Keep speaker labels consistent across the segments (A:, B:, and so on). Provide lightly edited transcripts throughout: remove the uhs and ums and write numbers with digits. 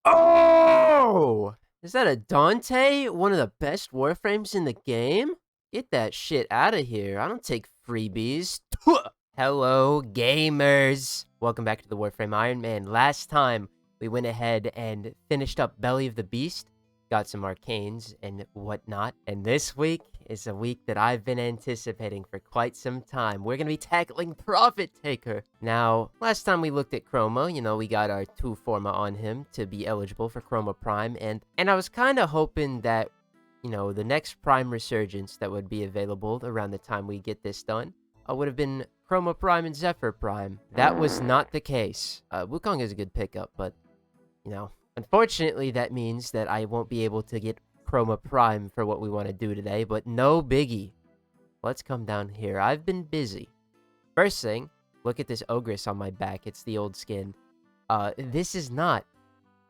A: Oh! Is that a Dante? One of the best Warframes in the game? Get that shit out of here. I don't take freebies. Hello, gamers. Welcome back to the Warframe Iron Man. Last time, we went ahead and finished up Belly of the Beast, got some arcanes and whatnot, and this week is a week that I've been anticipating for quite some time. We're going to be tackling Profit Taker. Now, last time we looked at Chroma, we got our 2 Forma on him to be eligible for Chroma Prime, and I was kind of hoping that, the next Prime Resurgence that would be available around the time we get this done would have been Chroma Prime and Zephyr Prime. That was not the case. Wukong is a good pickup, but, unfortunately that means that I won't be able to get Chroma Prime for what we want to do today, but no biggie. Let's come down here. I've been busy. First thing, look at this Ogress on my back. It's the old skin. This is not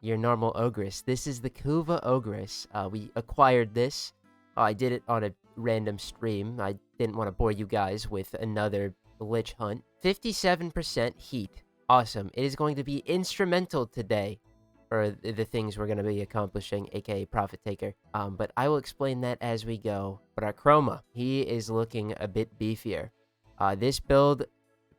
A: your normal Ogress. This is the Kuva Ogress. We acquired this. I did it on a random stream. I didn't want to bore you guys with another Lich Hunt. 57% heat. Awesome. It is going to be instrumental today for the things we're going to be accomplishing, aka Profit Taker. But I will explain that as we go. But our Chroma, he is looking a bit beefier. This build,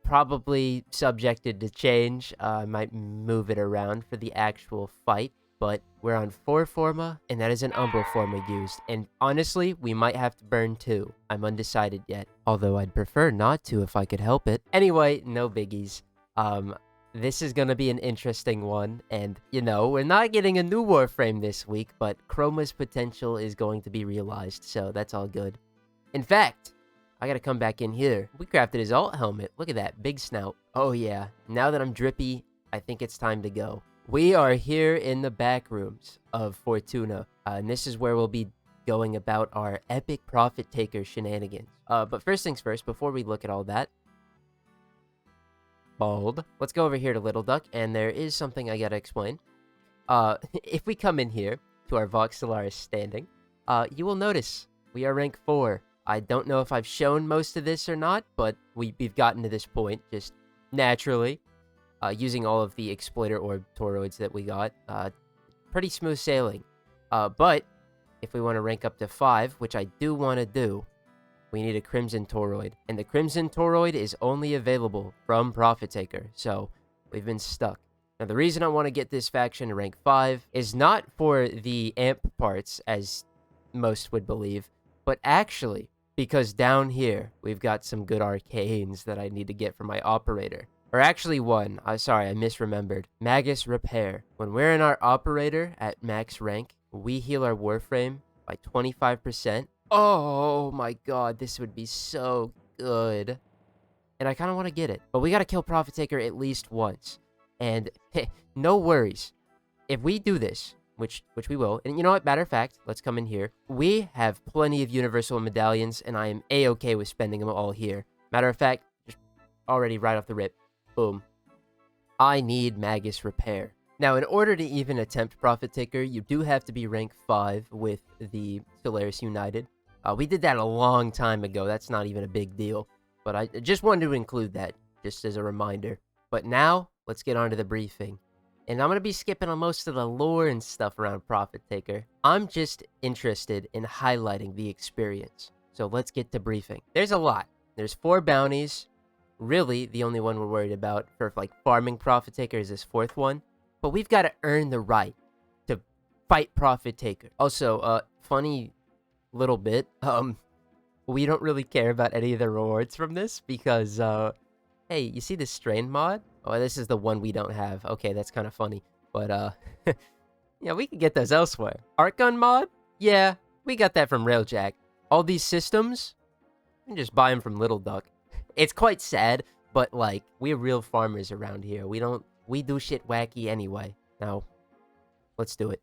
A: probably subjected to change. I might move it around for the actual fight. But we're on 4 Forma, and that is an Umbral Forma used. And honestly, we might have to burn 2. I'm undecided yet. Although I'd prefer not to if I could help it. Anyway, no biggies. This is gonna be an interesting one, and, we're not getting a new Warframe this week, but Chroma's potential is going to be realized, so that's all good. In fact, I gotta come back in here. We crafted his alt helmet. Look at that, big snout. Oh yeah, now that I'm drippy, I think it's time to go. We are here in the back rooms of Fortuna, and this is where we'll be going about our epic Profit Taker shenanigans. But first things first, before we look at all that, let's go over here to Little Duck, and there is something I gotta explain. If we come in here to our Vox Solaris standing, you will notice we are rank 4. I don't know if I've shown most of this or not, but we've gotten to this point just naturally, using all of the Exploiter Orb Toroids that we got. Pretty smooth sailing. But if we want to rank up to 5, which I do want to do, we need a Crimson Toroid. And the Crimson Toroid is only available from Profit Taker, so we've been stuck. Now, the reason I want to get this faction to rank 5 is not for the amp parts, as most would believe, but actually because down here, we've got some good arcanes that I need to get for my operator. Or actually one. Sorry, I misremembered. Magus Repair. When we're in our operator at max rank, we heal our Warframe by 25%. Oh my god, this would be so good. And I kind of want to get it. But we got to kill Profit Taker at least once. And hey, no worries. If we do this, which we will, and you know what, matter of fact, let's come in here. We have plenty of universal medallions, and I am a-okay with spending them all here. Matter of fact, just already right off the rip, boom. I need Magus Repair. Now, in order to even attempt Profit Taker, you do have to be rank 5 with the Solaris United. We did that a long time ago. That's not even a big deal. But I just wanted to include that, just as a reminder. But now, let's get on to the briefing. And I'm going to be skipping on most of the lore and stuff around Profit Taker. I'm just interested in highlighting the experience. So let's get to briefing. There's a lot. There's 4 bounties. Really, the only one we're worried about for, farming Profit Taker is this 4th one. But we've got to earn the right to fight Profit Taker. Also, funny little bit. We don't really care about any of the rewards from this because, hey, you see this strain mod? Oh, this is the one we don't have. Okay, that's kind of funny. But, yeah, we can get those elsewhere. Archon mod? Yeah, we got that from Railjack. All these systems? You can just buy them from Little Duck. It's quite sad, but, we're real farmers around here. We do shit wacky anyway. Now, let's do it.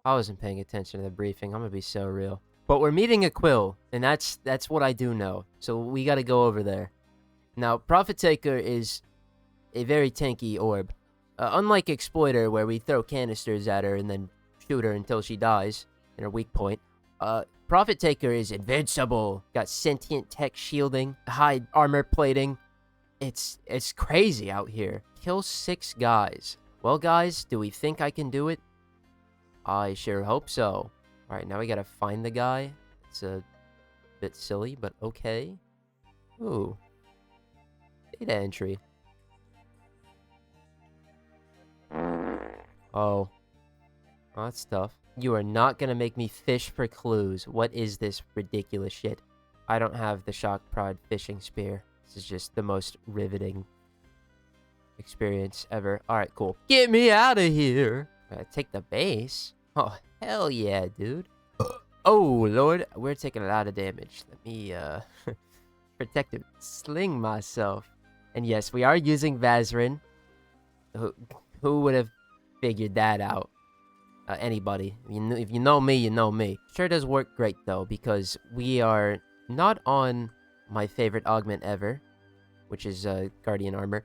A: I wasn't paying attention to the briefing. I'm gonna be so real. But we're meeting a Quill, and that's what I do know. So we gotta go over there. Now, Profit Taker is a very tanky orb. Unlike Exploiter, where we throw canisters at her and then shoot her until she dies in her weak point, Profit Taker is invincible. Got sentient tech shielding, high armor plating, It's crazy out here. Kill 6 guys. Well, guys, do we think I can do it? I sure hope so. Alright, now we gotta find the guy. It's a bit silly, but okay. Ooh. Data entry. Oh. Oh, that's tough. You are not gonna make me fish for clues. What is this ridiculous shit? I don't have the Shock Prod fishing spear. This is just the most riveting experience ever. Alright, cool. Get me out of here! Take the base? Oh, hell yeah, dude. Oh, Lord. We're taking a lot of damage. Let me, protective sling myself. And yes, we are using Vazarin. Who would have figured that out? Anybody. If you know me, you know me. Sure does work great, though, because we are not on my favorite augment ever, which is Guardian Armor.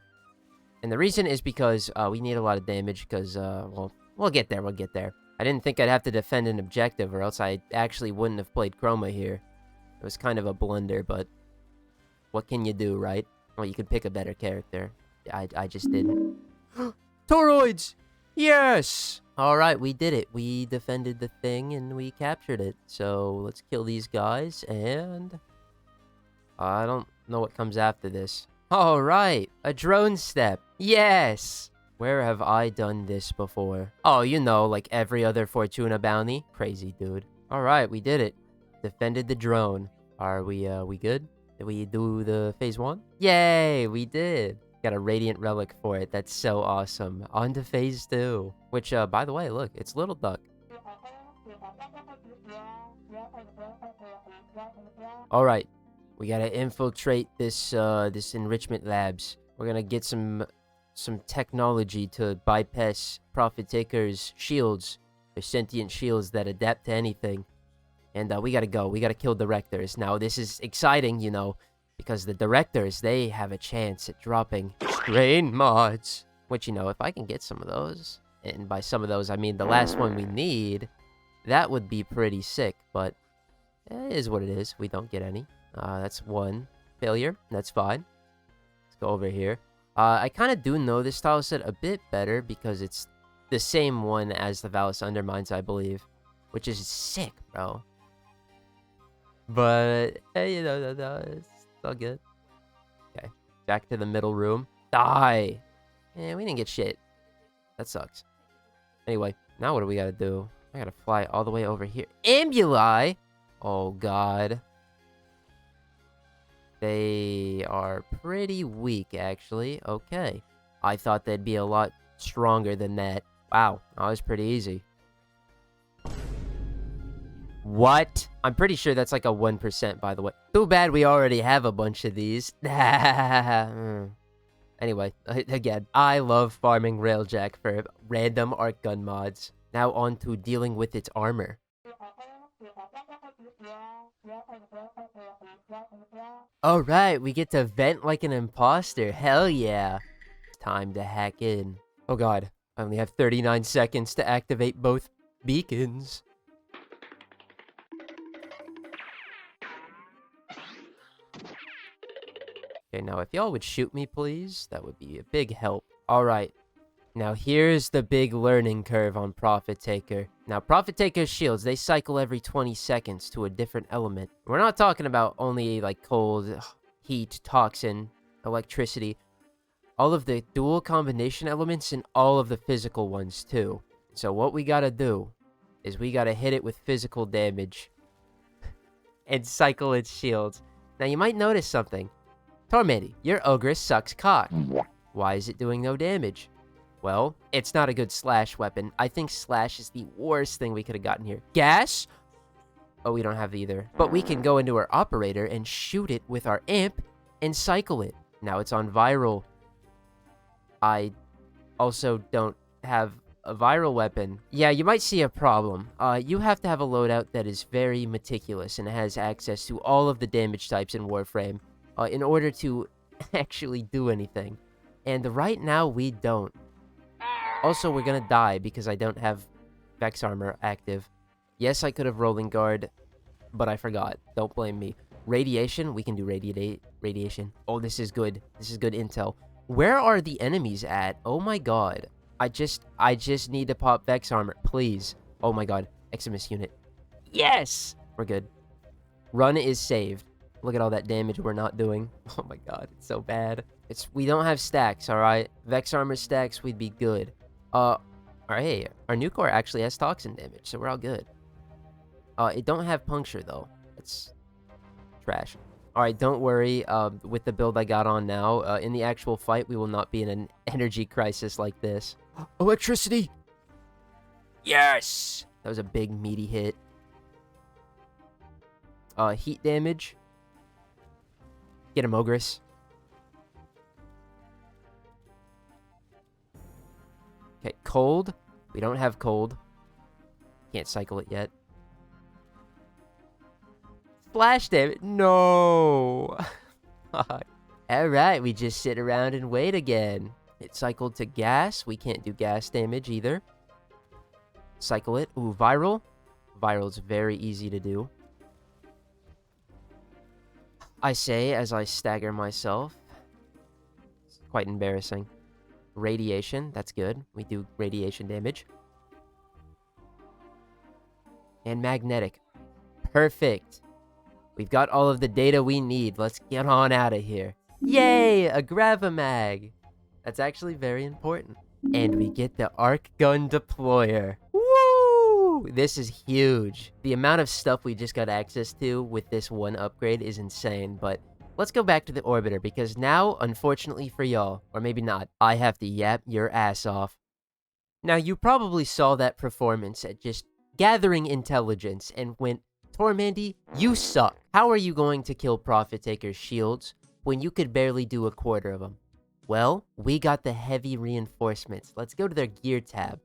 A: And the reason is because we need a lot of damage, because, well, we'll get there, I didn't think I'd have to defend an objective, or else I actually wouldn't have played Chroma here. It was kind of a blunder, but what can you do, right? Well, you could pick a better character. I just didn't. Toroids! Yes! Alright, we did it. We defended the thing, and we captured it. So, let's kill these guys, and I don't know what comes after this. Alright, a drone step. Yes! Where have I done this before? Oh, you know, like every other Fortuna bounty. Crazy, dude. Alright, we did it. Defended the drone. Are we good? Did we do the phase 1? Yay, we did. Got a radiant relic for it. That's so awesome. On to phase 2. Which, by the way, look, it's Little Duck. Alright. We gotta infiltrate this, this enrichment labs. We're gonna get some technology to bypass Profit Taker's shields. They're sentient shields that adapt to anything. And we gotta go. We gotta kill directors. Now, this is exciting, you know, because the directors, they have a chance at dropping strain mods. Which, you know, if I can get some of those, and by some of those, I mean the last one we need, that would be pretty sick. But it is what it is. We don't get any. That's one failure. That's fine. Let's go over here. I kind of do know this tile set a bit better because it's the same one as the Valis Undermines, I believe. Which is sick, bro. But, hey, you know, it's all good. Okay, back to the middle room. Die! Eh, we didn't get shit. That sucks. Anyway, now what do we gotta do? I gotta fly all the way over here. Ambuli? Oh, God. They are pretty weak, actually. Okay. I thought they'd be a lot stronger than that. Wow, that was pretty easy. What? I'm pretty sure that's like a 1%, by the way. Too bad we already have a bunch of these. Anyway, again, I love farming Railjack for random arc gun mods. Now on to dealing with its armor. Alright, we get to vent like an imposter. Hell yeah. It's time to hack in. Oh god, I only have 39 seconds to activate both beacons. Okay, now if y'all would shoot me, please, that would be a big help. Alright, now here's the big learning curve on Profit Taker. Now, Profit Taker's shields, they cycle every 20 seconds to a different element. We're not talking about only, like, cold, heat, toxin, electricity. All of the dual combination elements and all of the physical ones, too. So what we gotta do is we gotta hit it with physical damage and cycle its shields. Now, you might notice something. Tormandee, your Ogress sucks cock. Why is it doing no damage? Well, it's not a good slash weapon. I think slash is the worst thing we could have gotten here. Gas? Oh, we don't have either. But we can go into our operator and shoot it with our imp and cycle it. Now it's on viral. I also don't have a viral weapon. Yeah, you might see a problem. You have to have a loadout that is very meticulous and has access to all of the damage types in Warframe. In order to actually do anything. And right now, we don't. Also, we're gonna die because I don't have Vex Armor active. Yes, I could have Rolling Guard, but I forgot. Don't blame me. Radiation, we can do radiation. Oh, this is good. This is good intel. Where are the enemies at? Oh my god. I just need to pop Vex armor, please. Oh my god. Eximus unit. Yes! We're good. Run is saved. Look at all that damage we're not doing. Oh my god, it's so bad. We don't have stacks, alright? Vex armor stacks, we'd be good. Alright, hey, our new core actually has toxin damage, so we're all good. It don't have puncture though. It's trash. Alright, don't worry, with the build I got on now, in the actual fight, we will not be in an energy crisis like this. Electricity! Yes! That was a big, meaty hit. Heat damage. Get him, Ogress. Okay, cold. We don't have cold. Can't cycle it yet. Splash damage. No! Alright, we just sit around and wait again. It cycled to gas. We can't do gas damage either. Cycle it. Ooh, viral. Viral's very easy to do. I say as I stagger myself. It's quite embarrassing. Radiation, that's good. We do radiation damage. And magnetic. Perfect. We've got all of the data we need. Let's get on out of here. Yay! A gravamag! That's actually very important. And we get the arc gun deployer. Woo! This is huge. The amount of stuff we just got access to with this one upgrade is insane, but let's go back to the orbiter, because now, unfortunately for y'all, or maybe not, I have to yap your ass off. Now, you probably saw that performance at just gathering intelligence and went, Tormandee, you suck. How are you going to kill Profit Taker's shields when you could barely do a quarter of them? Well, we got the heavy reinforcements. Let's go to their gear tab.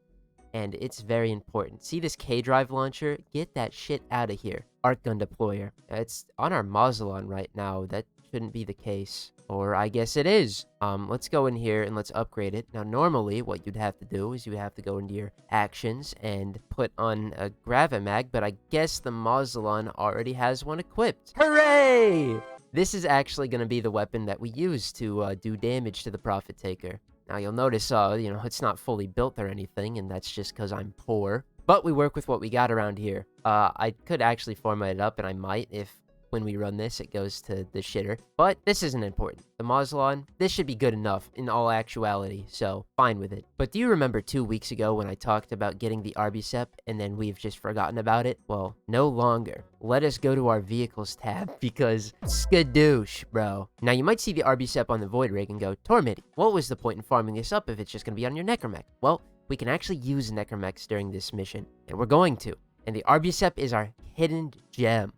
A: And it's very important. See this K-Drive launcher? Get that shit out of here. Arc gun deployer. It's on our Mausolon right now. That shouldn't be the case. Or I guess it is. Let's go in here and let's upgrade it. Now, normally, what you'd have to do is you have to go into your actions and put on a Gravamag, but I guess the Mausolon already has one equipped. Hooray! This is actually going to be the weapon that we use to do damage to the Profit Taker. Now, you'll notice, it's not fully built or anything, and that's just because I'm poor. But we work with what we got around here. I could actually format it up, and I might if when we run this, it goes to the shitter. But this isn't important. The Mausolon, this should be good enough in all actuality, so fine with it. But do you remember 2 weeks ago when I talked about getting the Arbicep and then we've just forgotten about it? Well, no longer. Let us go to our vehicles tab because skadoosh, bro. Now you might see the Arbicep on the Void Rig and go, Tormandee, what was the point in farming this up if it's just going to be on your Necromech? Well, we can actually use Necromechs during this mission, and we're going to. And the Arbicep is our hidden gem.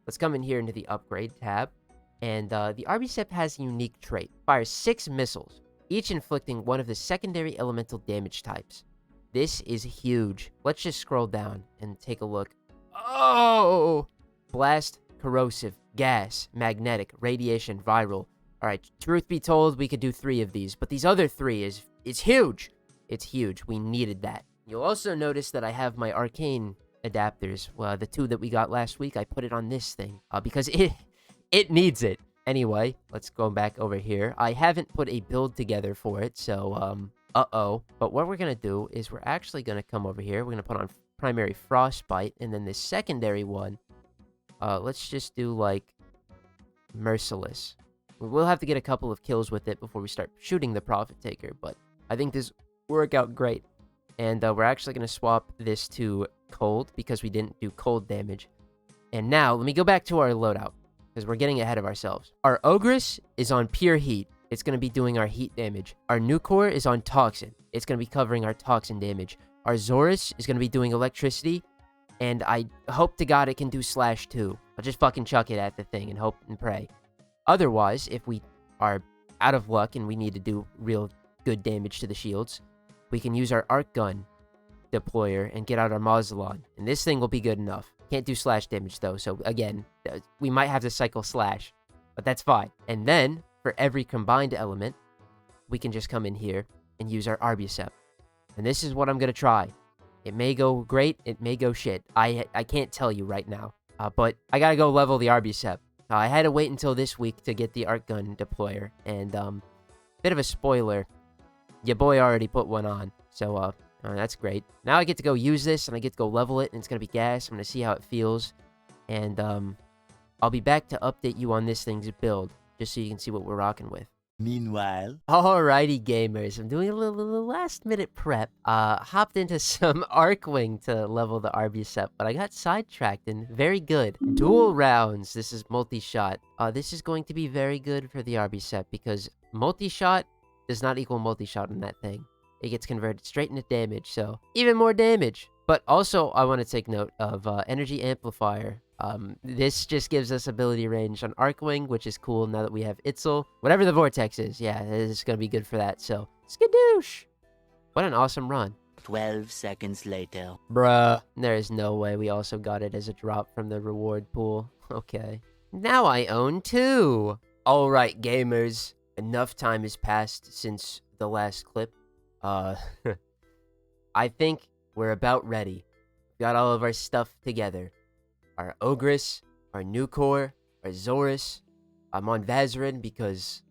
A: Let's come in here into the upgrade tab. And the Arbicep has a unique trait. Fires 6 missiles, each inflicting one of the secondary elemental damage types. This is huge. Let's just scroll down and take a look. Oh! Blast, corrosive, gas, magnetic, radiation, viral. Alright, truth be told, we could do 3 of these, but these other 3 is huge. It's huge. We needed that. You'll also notice that I have my arcane adapters. Well, the 2 that we got last week, I put it on this thing because it needs it. Anyway, let's go back over here. I haven't put a build together for it, so but what we're gonna do is we're actually gonna come over here. We're gonna put on primary frostbite, and then the secondary one, let's just do like merciless. We'll have to get a couple of kills with it before we start shooting the Profit Taker, but I think this work out great. And we're actually gonna swap this to cold because we didn't do cold damage. And now let me go back to our loadout because we're getting ahead of ourselves. Our Ogress is on pure heat. It's going to be doing our heat damage. Our new core is on toxin. It's going to be covering our toxin damage. Our Zorus is going to be doing electricity, and I hope to God it can do slash too. I'll just fucking chuck it at the thing and hope and pray. Otherwise, if we are out of luck and we need to do real good damage to the shields, we can use our arc gun deployer and get out our Mausolon, and this thing will be good enough. Can't do slash damage though, so again, we might have to cycle slash, but that's fine. And then for every combined element, we can just come in here and use our Arbicep. And this is what I'm gonna try. It may go great, it may go shit. I can't tell you right now, but I gotta go level the Arbicep. I had to wait until this week to get the arc gun deployer, and bit of a spoiler, your boy already put one on, so that's great. Now I get to go use this, and I get to go level it, and it's gonna be gas. I'm gonna see how it feels, and I'll be back to update you on this thing's build, just so you can see what we're rocking with.
B: Meanwhile,
A: Alrighty, gamers, I'm doing a little last-minute prep. Hopped into some Arcwing to level the Arbuset, but I got sidetracked, and very good. Dual rounds, this is multi-shot. This is going to be very good for the Arbuset, because multi-shot does not equal multi-shot on that thing. It gets converted straight into damage, so even more damage. But also, I want to take note of Energy Amplifier. This just gives us ability range on Arcwing, which is cool now that we have Itzel. Whatever the Vortex is, yeah, this is going to be good for that, so skadoosh! What an awesome run.
B: 12 seconds later.
A: Bruh. There is no way we also got it as a drop from the reward pool. Okay. Now I own 2! Alright, gamers. Enough time has passed since the last clip. I think we're about ready. Got all of our stuff together. Our Ogress, our Nucor, our Zorus. I'm on Vazarin because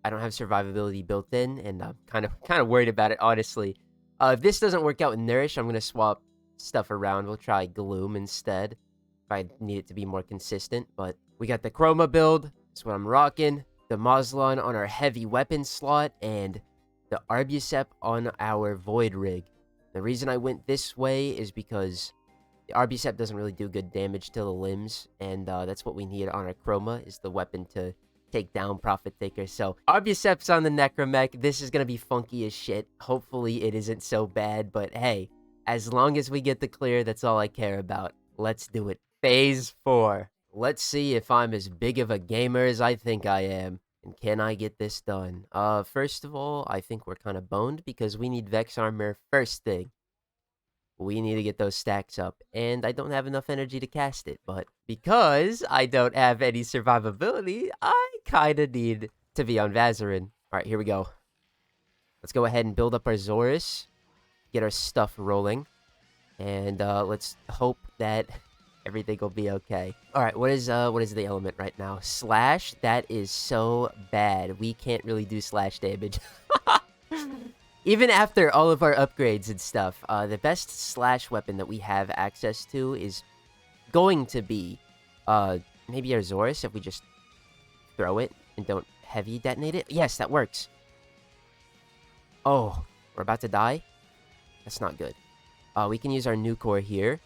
A: I don't have survivability built in, and I'm kind of worried about it, honestly. If this doesn't work out with Nourish, I'm gonna swap stuff around. We'll try Gloom instead, if I need it to be more consistent. But we got the Chroma build. That's what I'm rocking. The Moslon on our heavy weapon slot, and the Arbuset on our Void Rig. The reason I went this way is because the Arbuset doesn't really do good damage to the limbs, and that's what we need on our Chroma, is the weapon to take down Profit Taker. So, Arbuset's on the Necromech. This is gonna be funky as shit. Hopefully it isn't so bad, but hey, as long as we get the clear, that's all I care about. Let's do it. Phase 4. Let's see if I'm as big of a gamer as I think I am. And can I get this done? First of all, I think we're kind of boned because we need Vex Armor first thing. We need to get those stacks up, and I don't have enough energy to cast it, but because I don't have any survivability, I kinda need to be on Vazarin. Alright, here we go. Let's go ahead and build up our Zorus, get our stuff rolling, and let's hope that everything will be okay. Alright, what is the element right now? Slash? That is so bad. We can't really do slash damage. Even after all of our upgrades and stuff, the best slash weapon that we have access to is going to be, maybe our Zorus, if we just throw it and don't heavy detonate it. Yes, that works. Oh, we're about to die? That's not good. We can use our Nucor here.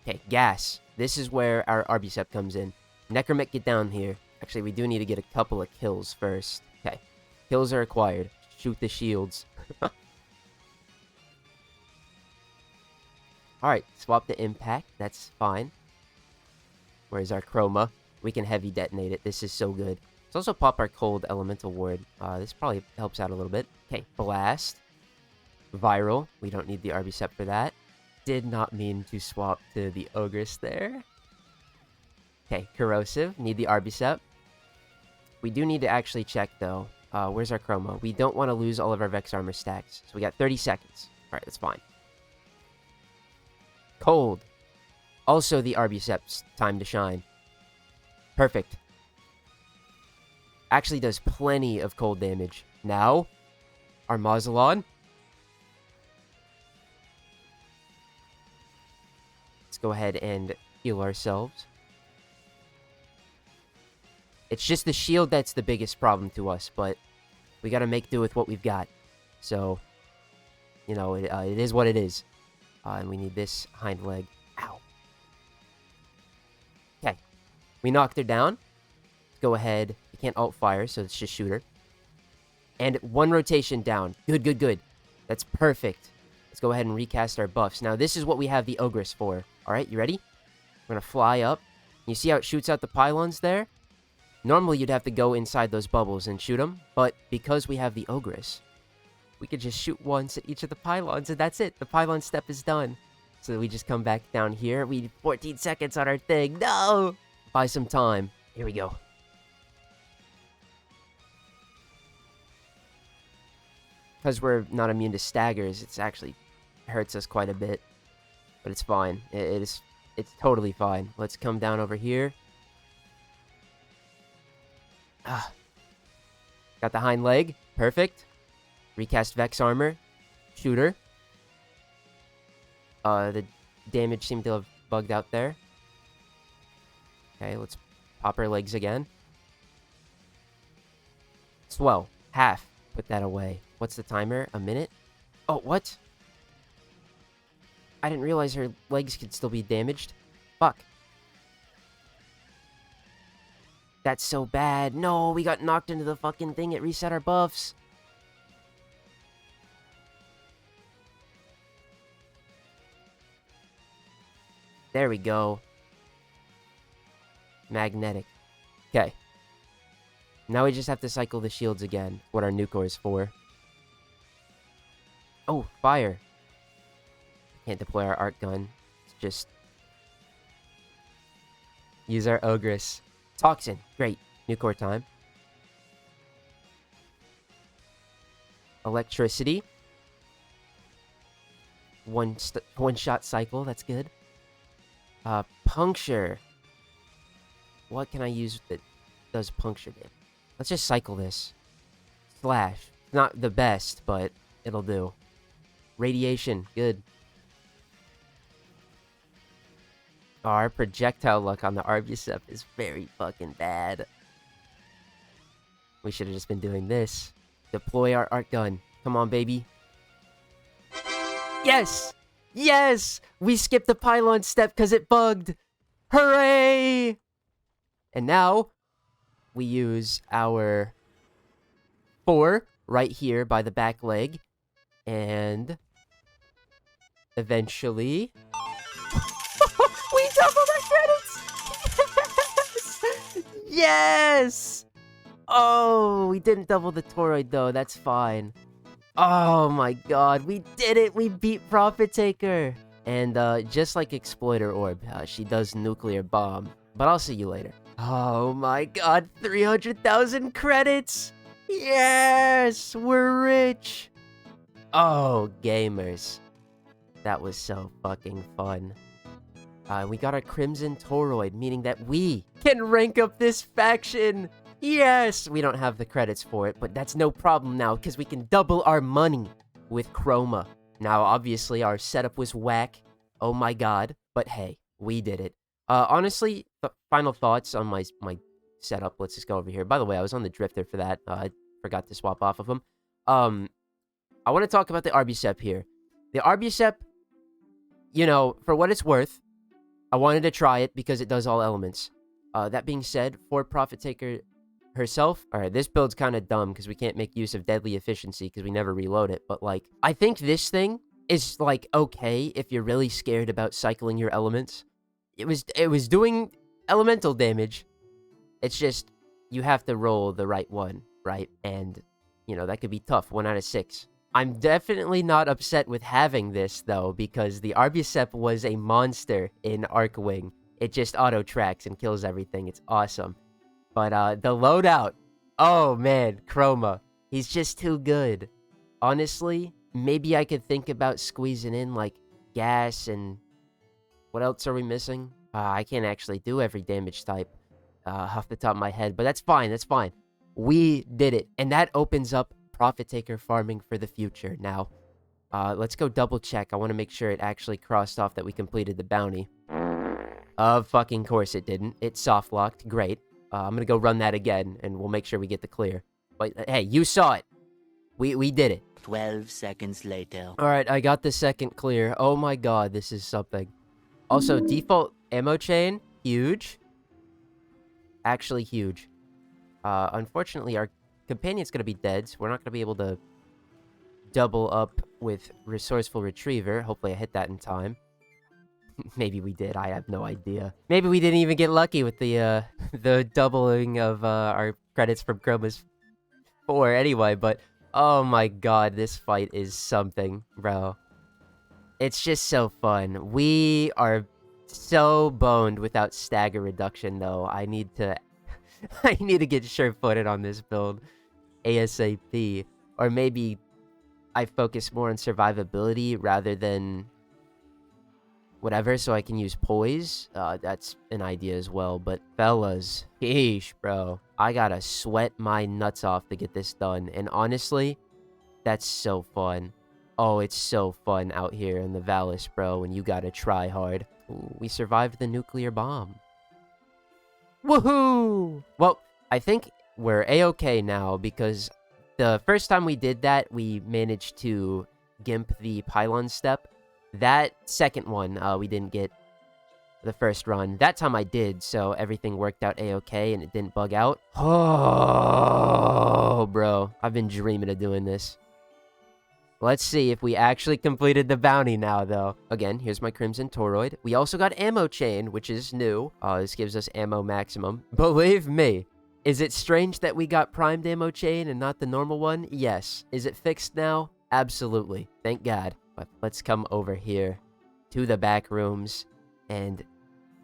A: Okay, gas. This is where our Arbuset comes in. Necromech, get down here. Actually, we do need to get a couple of kills first. Okay, kills are acquired. Shoot the shields. Alright, swap the impact. That's fine. Where's our Chroma? We can heavy detonate it. This is so good. Let's also pop our cold elemental ward. This probably helps out a little bit. Okay, blast. Viral. We don't need the Arbuset for that. Did not mean to swap to the Ogress there. Okay, corrosive. Need the Arbuset. We do need to actually check, though. Where's our Chroma? We don't want to lose all of our Vex Armor stacks. So we got 30 seconds. Alright, that's fine. Cold. Also the Arbuset's time to shine. Perfect. Actually does plenty of cold damage. Now, our Moslon. Let's go ahead and heal ourselves. It's just the shield that's the biggest problem to us, but we gotta make do with what we've got. So, you know, it is what it is. And we need this hind leg. Ow. Okay. We knocked her down. Let's go ahead. We can't alt fire, so let's just shoot her. And one rotation down. Good, good, good. That's perfect. Let's go ahead and recast our buffs. Now, this is what we have the Ogress for. Alright, you ready? We're gonna fly up. You see how it shoots out the pylons there? Normally, you'd have to go inside those bubbles and shoot them, but because we have the Ogress, we could just shoot once at each of the pylons, and that's it. The pylon step is done. So we just come back down here. We need 14 seconds on our thing. No! Buy some time. Here we go. Because we're not immune to staggers, it's actually hurts us quite a bit. But it's fine. It's totally fine. Let's come down over here. Ah. Got the hind leg. Perfect. Recast Vex armor. Shooter. The damage seemed to have bugged out there. Okay, let's pop her legs again. Swell. Half. Put that away. What's the timer? A minute? Oh, what? I didn't realize her legs could still be damaged. Fuck. That's so bad. No, we got knocked into the fucking thing. It reset our buffs. There we go. Magnetic. Okay. Now we just have to cycle the shields again. What our nuke core is for. Oh, fire. Can't deploy our arc gun. It's just... use our Ogress. Toxin. Great. Nuke core time. Electricity. One shot cycle. That's good. Puncture. What can I use that does puncture damage? Let's just cycle this. Slash. Not the best, but it'll do. Radiation. Good. Our projectile luck on the Arbucep is very fucking bad. We should have just been doing this. Deploy our arc gun. Come on, baby. Yes! Yes! We skipped the pylon step because it bugged. Hooray! And now, we use our 4 right here by the back leg. And eventually... we doubled our credits! Yes! Yes! Oh, we didn't double the toroid though. That's fine. Oh my god, we did it! We beat Profit Taker! And just like Exploiter Orb, she does nuclear bomb. But I'll see you later. Oh my god, 300,000 credits! Yes! We're rich! Oh, gamers. That was so fucking fun. We got our Crimson Toroid, meaning that we can rank up this faction! Yes! We don't have the credits for it, but that's no problem now, because we can double our money with Chroma. Now, obviously, our setup was whack. Oh my god. But hey, we did it. Honestly, final thoughts on my setup. Let's just go over here. By the way, I was on the Drifter for that. I forgot to swap off of him. I want to talk about the Arbucep here. The Arbucep, you know, for what it's worth, I wanted to try it because it does all elements. That being said, for Profit Taker herself, alright, this build's kind of dumb because we can't make use of deadly efficiency because we never reload it, but like, I think this thing is like okay if you're really scared about cycling your elements. It was doing elemental damage. It's just, you have to roll the right one, right? And, you know, that could be tough, 1 out of 6. I'm definitely not upset with having this, though, because the Arbucep was a monster in Arcwing. It just auto-tracks and kills everything. It's awesome. But, the loadout. Oh, man, Chroma. He's just too good. Honestly, maybe I could think about squeezing in, like, gas and... what else are we missing? I can't actually do every damage type off the top of my head, but that's fine, that's fine. We did it, and that opens up Profit Taker farming for the future. Now, let's go double check. I want to make sure it actually crossed off that we completed the bounty. Of fucking course it didn't. It soft locked. Great. I'm gonna go run that again, and we'll make sure we get the clear. But hey, you saw it. We did it.
B: 12 seconds later.
A: Alright, I got the second clear. Oh my god, this is something. Also, default ammo chain, huge. Actually huge. Unfortunately, our companion's gonna be dead, so we're not gonna be able to double up with Resourceful Retriever. Hopefully I hit that in time. Maybe we did, I have no idea. Maybe we didn't even get lucky with the the doubling of our credits from Chroma's 4 anyway, but oh my god, this fight is something, bro. It's just so fun. We are so boned without stagger reduction, though. I need to... I need to get sure-footed on this build ASAP. Or maybe I focus more on survivability rather than whatever so I can use poise. That's an idea as well. But fellas, sheesh, bro. I gotta sweat my nuts off to get this done. And honestly, that's so fun. Oh, it's so fun out here in the Valis, bro, and you gotta try hard. Ooh, we survived the nuclear bomb. Woohoo! Well, I think we're A-okay now because the first time we did that, we managed to gimp the pylon step. That second one, we didn't get the first run. That time I did, so everything worked out A-okay and it didn't bug out. Oh, bro. I've been dreaming of doing this. Let's see if we actually completed the bounty now, though. Again, here's my Crimson Toroid. We also got Ammo Chain, which is new. This gives us ammo maximum. Believe me, is it strange that we got Primed Ammo Chain and not the normal one? Yes. Is it fixed now? Absolutely. Thank God. But let's come over here to the back rooms. And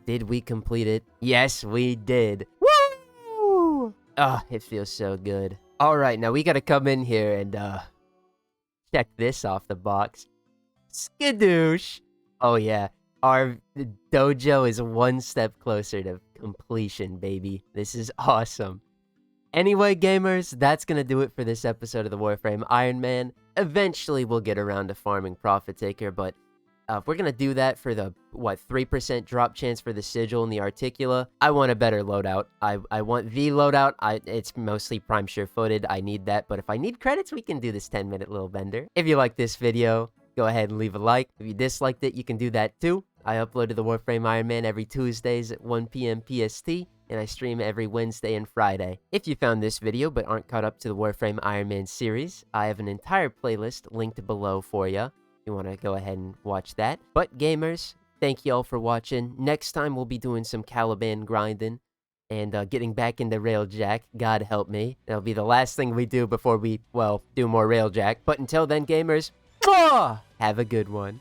A: did we complete it? Yes, we did. Woo! Ah, it feels so good. All right, now we gotta come in here and, check this off the box. Skadoosh! Oh yeah, our dojo is one step closer to completion, baby. This is awesome. Anyway, gamers, that's gonna do it for this episode of the Warframe Iron Man. Eventually, we'll get around to farming Profit Taker, but if we're gonna do that for the, 3% drop chance for the Sigil and the Articula, I want a better loadout. I want the loadout. It's mostly Prime Sure-Footed. I need that, but if I need credits, we can do this 10-minute little bender. If you like this video, go ahead and leave a like. If you disliked it, you can do that too. I uploaded the Warframe Iron Man every Tuesdays at 1 p.m. PST, and I stream every Wednesday and Friday. If you found this video but aren't caught up to the Warframe Iron Man series, I have an entire playlist linked below for you. You want to go ahead and watch that. But gamers, thank you all for watching. Next time we'll be doing some Caliban grinding and getting back into Railjack. God help me. That'll be the last thing we do before we, do more Railjack. But until then, gamers, have a good one.